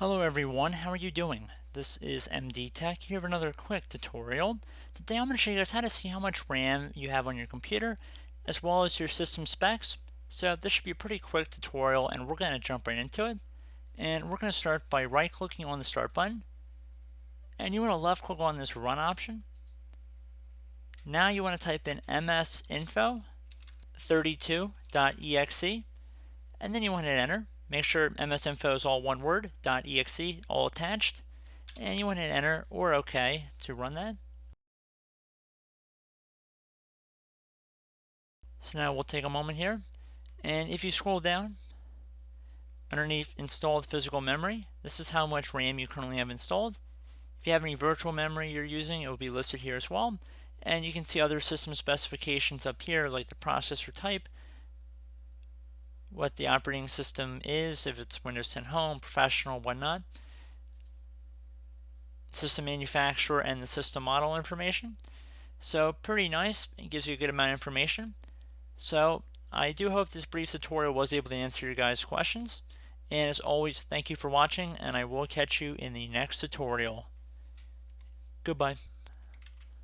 Hello everyone, how are you doing? This is MD Tech here with another quick tutorial. Today I'm going to show you guys how to see how much RAM you have on your computer as well as your system specs. So this should be a pretty quick tutorial and we're going to jump right into it. And we're going to start by right clicking on the start button and you want to left click on this run option. Now you want to type in msinfo32.exe and then you want to hit enter. Make sure msinfo is all one word, .exe, all attached, and you want to hit enter or OK to run that. So now we'll take a moment here, and if you scroll down, underneath installed physical memory, this is how much RAM you currently have installed. If you have any virtual memory you're using, it will be listed here as well. And you can see other system specifications up here, like the processor type, what the operating system is, if it's Windows 10 Home, Professional, whatnot, system manufacturer, and the system model information. So pretty nice. It gives you a good amount of information. So I do hope this brief tutorial was able to answer your guys' questions. And as always, thank you for watching, and I will catch you in the next tutorial. Goodbye.